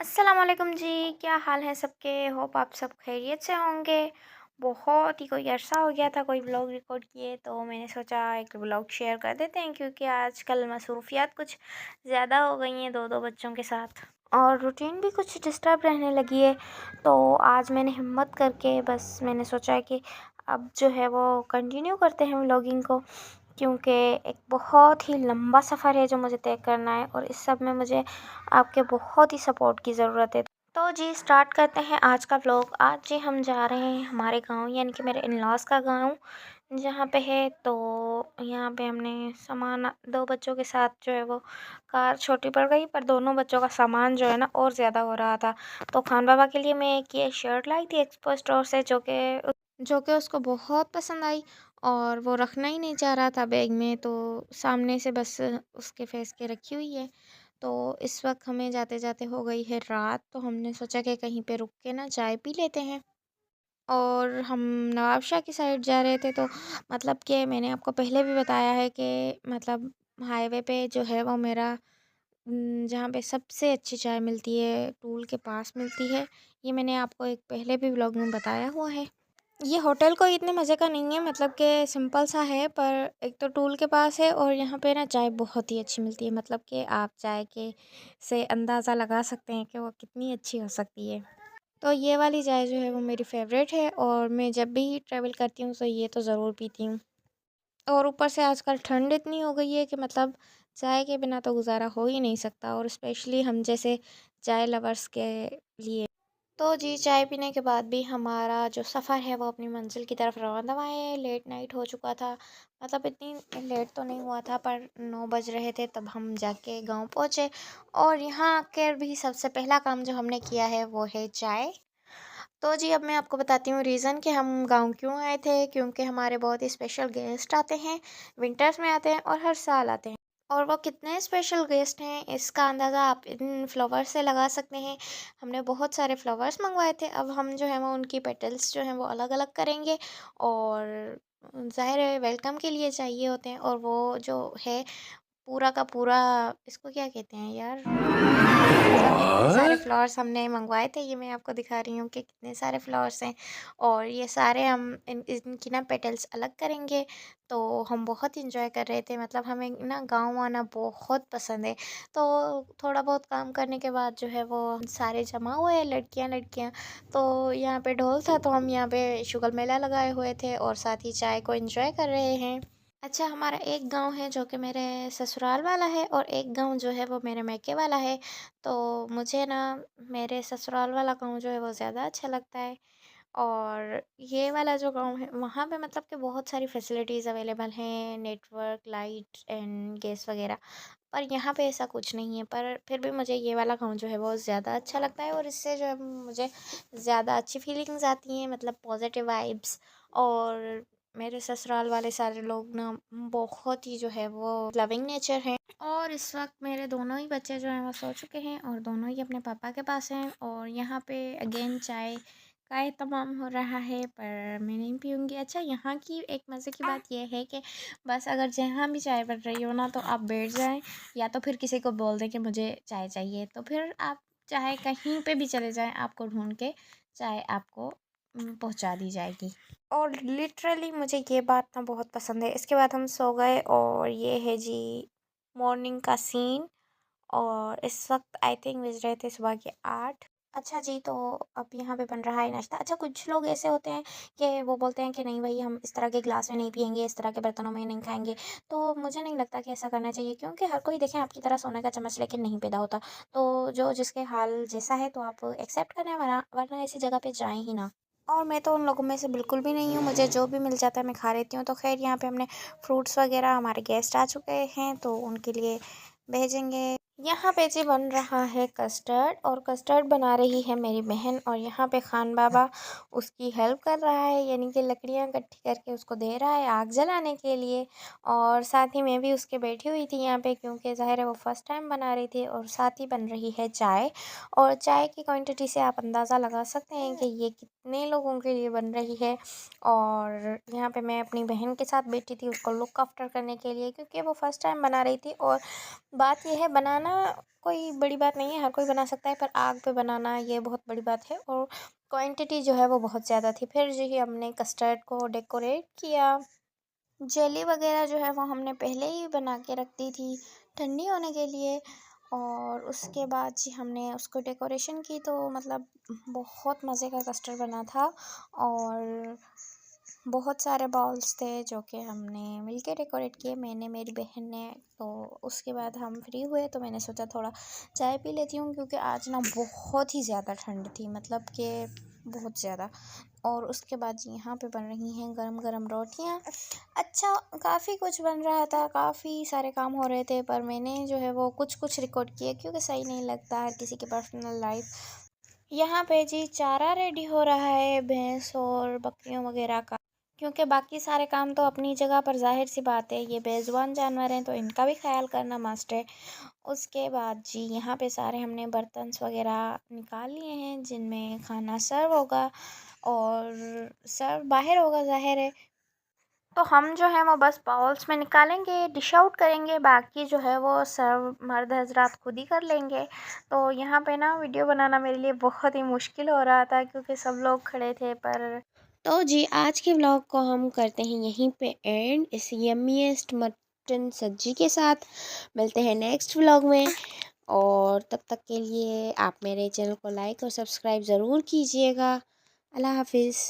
अस्सलाम वालेकुम जी। क्या हाल है सबके? होप आप सब खैरियत से होंगे। बहुत ही कोई अरसा हो गया था कोई व्लॉग रिकॉर्ड किए, तो मैंने सोचा एक व्लॉग शेयर कर देते हैं, क्योंकि आजकल मसरूफियात कुछ ज़्यादा हो गई हैं दो दो बच्चों के साथ, और रूटीन भी कुछ डिस्टर्ब रहने लगी है। तो आज मैंने हिम्मत करके बस मैंने सोचा है कि अब जो है वो कंटिन्यू करते हैं व्लॉगिंग को, क्योंकि एक बहुत ही लंबा सफ़र है जो मुझे तय करना है, और इस सब में मुझे आपके बहुत ही सपोर्ट की ज़रूरत है। तो जी स्टार्ट करते हैं आज का व्लॉग। आज जी हम जा रहे हैं हमारे गांव, यानी कि मेरे इन लॉज का गांव जहाँ पे है। तो यहाँ पे हमने सामान दो बच्चों के साथ जो है वो कार छोटी पड़ गई, पर दोनों बच्चों का सामान जो है ना और ज़्यादा हो रहा था। तो खान बाबा के लिए मैं एक ये शर्ट लाई थी एक्सपो स्टोर से, जो कि उसको बहुत पसंद आई, और वो रखना ही नहीं चाह रहा था बैग में, तो सामने से बस उसके फेस के रखी हुई है। तो इस वक्त हमें जाते जाते हो गई है रात, तो हमने सोचा कि कहीं पे रुक के ना चाय पी लेते हैं। और हम नवाबशाह की साइड जा रहे थे, तो मतलब कि मैंने आपको पहले भी बताया है कि मतलब हाईवे पे जो है वो मेरा जहाँ पे सबसे अच्छी चाय मिलती है टूल के पास मिलती है। ये मैंने आपको एक पहले भी व्लॉग में बताया हुआ है। ये होटल कोई इतने मज़े का नहीं है, मतलब कि सिंपल सा है, पर एक तो टूल के पास है, और यहाँ पे ना चाय बहुत ही अच्छी मिलती है। मतलब कि आप चाय के से अंदाज़ा लगा सकते हैं कि वो कितनी अच्छी हो सकती है। तो ये वाली चाय जो है वो मेरी फ़ेवरेट है, और मैं जब भी ट्रैवल करती हूँ तो ये तो ज़रूर पीती हूँ। और ऊपर से आजकल ठंड इतनी हो गई है कि मतलब चाय के बिना तो गुज़ारा हो ही नहीं सकता, और स्पेशली हम जैसे चाय लवर्स के लिए। तो जी चाय पीने के बाद भी हमारा जो सफ़र है वो अपनी मंजिल की तरफ रवाना हुआ है। लेट नाइट हो चुका था, मतलब इतनी लेट तो नहीं हुआ था, पर 9 बज रहे थे तब हम जाके गांव पहुँचे। और यहाँ आकर भी सबसे पहला काम जो हमने किया है वो है चाय। तो जी अब मैं आपको बताती हूँ रीज़न कि हम गांव क्यों आए थे, क्योंकि हमारे बहुत ही स्पेशल गेस्ट आते हैं, विंटर्स में आते हैं और हर साल आते हैं। और वो कितने स्पेशल गेस्ट हैं इसका अंदाज़ा आप इन फ्लावर्स से लगा सकते हैं। हमने बहुत सारे फ्लावर्स मंगवाए थे, अब हम जो है वो उनकी पेटल्स जो हैं वो अलग अलग करेंगे, और ज़ाहिर है वेलकम के लिए चाहिए होते हैं। और वो जो है पूरा का पूरा, इसको क्या कहते हैं यार, मतलब इतने सारे फ्लावर्स हमने मंगवाए थे। ये मैं आपको दिखा रही हूँ कि कितने सारे फ्लावर्स हैं, और ये सारे हम इनकी ना पेटल्स अलग करेंगे। तो हम बहुत इंजॉय कर रहे थे, मतलब हमें ना गाँव आना बहुत पसंद है। तो थोड़ा बहुत काम करने के बाद जो है वो हम सारे जमा हुए हैं, लड़कियाँ लड़कियाँ। तो यहाँ पे ढोल था, तो हम यहाँ पे शुगल मेला लगाए हुए थे, और साथ ही चाय को एंजॉय कर रहे हैं। अच्छा, हमारा एक गांव है जो कि मेरे ससुराल वाला है, और एक गांव जो है वो मेरे मायके वाला है। तो मुझे ना मेरे ससुराल वाला गांव जो है वो ज़्यादा अच्छा लगता है। और ये वाला जो गांव है वहाँ पे मतलब कि बहुत सारी फैसिलिटीज़ अवेलेबल हैं, नेटवर्क, लाइट एंड गैस वगैरह। पर यहाँ पे ऐसा कुछ नहीं है, पर फिर भी मुझे ये वाला गांव जो है वो ज़्यादा अच्छा लगता है, और इससे जो है मुझे ज़्यादा अच्छी फीलिंग्स आती हैं, मतलब पॉजिटिव वाइब्स। और मेरे ससुराल वाले सारे लोग ना बहुत ही जो है वो लविंग नेचर हैं। और इस वक्त मेरे दोनों ही बच्चे जो हैं वो सो चुके हैं, और दोनों ही अपने पापा के पास हैं। और यहाँ पे अगेन चाय का एहतमाम हो रहा है, पर मैं नहीं पीऊँगी। अच्छा, यहाँ की एक मज़े की बात यह है कि बस अगर जहाँ भी चाय बन रही हो ना, तो आप बैठ जाएं, या तो फिर किसी को बोल दें कि मुझे चाय चाहिए, तो फिर आप चाहे कहीं पे भी चले जाएं, आपको ढूंढ के चाय आपको पहुंचा दी जाएगी। और लिटरली मुझे ये बात ना बहुत पसंद है। इसके बाद हम सो गए, और ये है जी मॉर्निंग का सीन। और इस वक्त आई थिंक बज रहे थे सुबह के 8। अच्छा जी, तो अब यहाँ पे बन रहा है नाश्ता। अच्छा, कुछ लोग ऐसे होते हैं कि वो बोलते हैं कि नहीं भाई, हम इस तरह के ग्लास में नहीं पियेंगे, इस तरह के बर्तनों में नहीं खाएंगे। तो मुझे नहीं लगता कि ऐसा करना चाहिए, क्योंकि हर कोई देखें आपकी तरह सोने का चम्मच लेके नहीं पैदा होता। तो जो जिसके हाल जैसा है तो आप एक्सेप्ट करें, वरना वरना ऐसी जगह पे जाएं ही ना। और मैं तो उन लोगों में से बिल्कुल भी नहीं हूँ, मुझे जो भी मिल जाता है मैं खा लेती हूँ। तो खैर यहाँ पे हमने फ्रूट्स वगैरह, हमारे गेस्ट आ चुके हैं तो उनके लिए भेजेंगे। यहाँ पे जी बन रहा है कस्टर्ड, और कस्टर्ड बना रही है मेरी बहन, और यहाँ पे खान बाबा उसकी हेल्प कर रहा है, यानी कि लकड़ियाँ इकट्ठी करके उसको दे रहा है आग जलाने के लिए। और साथ ही मैं भी उसके बैठी हुई थी यहाँ पे, क्योंकि ज़ाहिर है वो फर्स्ट टाइम बना रही थी। और साथ ही बन रही है चाय, और चाय की क्वांटिटी से आप अंदाज़ा लगा सकते हैं कि ये कितने लोगों के लिए बन रही है। और यहाँ पे मैं अपनी बहन के साथ बैठी थी उसको लुक आफ्टर करने के लिए, क्योंकि वो फर्स्ट टाइम बना रही थी। और बात यह है, बनाना कोई बड़ी बात नहीं है, हर कोई बना सकता है, पर आग पे बनाना ये बहुत बड़ी बात है और क्वांटिटी जो है वो बहुत ज़्यादा थी। फिर जो है हमने कस्टर्ड को डेकोरेट किया। जेली वगैरह जो है वो हमने पहले ही बना के रख दी थी ठंडी होने के लिए, और उसके बाद जी हमने उसको डेकोरेशन की, तो मतलब बहुत मज़े का कस्टर्ड बना था। और बहुत सारे बाउल्स थे जो कि हमने मिलके डेकोरेट किए, मैंने, मेरी बहन ने। तो उसके बाद हम फ्री हुए तो मैंने सोचा थोड़ा चाय पी लेती हूँ, क्योंकि आज ना बहुत ही ज़्यादा ठंड थी, मतलब कि बहुत ज़्यादा। और उसके बाद जी यहाँ पे बन रही हैं गरम गरम रोटियाँ। अच्छा, काफ़ी कुछ बन रहा था, काफ़ी सारे काम हो रहे थे, पर मैंने जो है वो कुछ कुछ रिकॉर्ड किए, क्योंकि सही नहीं लगता हर किसी की पर्सनल लाइफ। यहाँ पे जी चारा रेडी हो रहा है भैंस और बकरियों वगैरह का, क्योंकि बाकी सारे काम तो अपनी जगह पर ज़ाहिर सी बात है, ये बेज़ुबान जानवर हैं तो इनका भी ख्याल करना मस्ट है। उसके बाद जी यहाँ पे सारे हमने बर्तन वगैरह निकाल लिए हैं जिनमें खाना सर्व होगा, और सर्व बाहर होगा ज़ाहिर है। तो हम जो है वो बस बाउल्स में निकालेंगे, डिश आउट करेंगे, बाकी जो है वो सर्व मर्द हजरात खुद ही कर लेंगे। तो यहाँ पे ना वीडियो बनाना मेरे लिए बहुत ही मुश्किल हो रहा था, क्योंकि सब लोग खड़े थे। पर तो जी आज के व्लॉग को हम करते हैं यहीं पे एंड, इस यम्मीएस्ट मटन सब्जी के साथ। मिलते हैं नेक्स्ट व्लॉग में, और तब तक के लिए आप मेरे चैनल को लाइक और सब्सक्राइब ज़रूर कीजिएगा। अल्लाह हाफिज़।